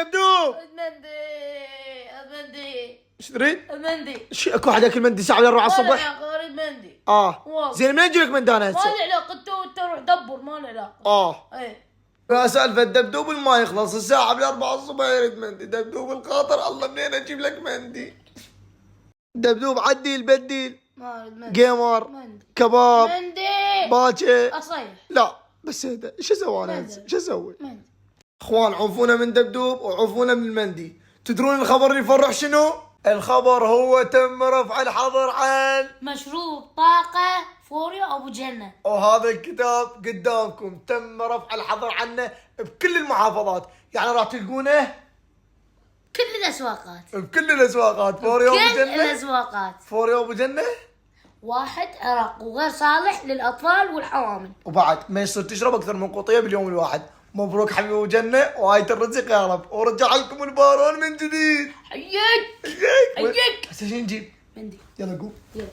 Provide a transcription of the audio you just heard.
دبدوب. مندي. ايش تريد؟ مندي. اكو واحد ياكل مندي الساعة 4 الصبح؟ اريد مندي. زين منين يجيلك مندانة ما هسه؟ له علاقة، انت روح دبر، ما له علاقة. ايه. يا سالفة الدبدوب ما يخلص الساعة 4 الصبح يريد مندي، دبدوب الخاطر الله منين اجيب لك مندي؟ دبدوب عديل بديل. ما اريد مندي. جيمر. مندي. كباب. مندي. باكي. اصيح. لا بس هذا شو اسوي انا هسه؟ شو اسوي؟ مندي. اخوان عوفونا من دبدوب وعوفونا من المندي. تدرون الخبر اللي يفرح شنو؟ الخبر هو تم رفع الحظر عن مشروب طاقة فوري ابو جنة. وهذا الكتاب قدامكم تم رفع الحظر عنه بكل المحافظات، يعني راح تلقونه كل الاسواقات. بكل الاسواقات. فوري ابو كل جنة. الاسواقات. فوري ابو جنة. واحد عراق وغير صالح للاطفال والحوامل. وبعد ما يصير تشرب اكثر من قطيه باليوم الواحد. مبروك حبيبي ابو جنة وهاي الرزق يا رب، ورجع لكم البارون من جديد. حيك. حيك. حيك. هسه شو نجيب؟ مندي. يلا قوم. يلا.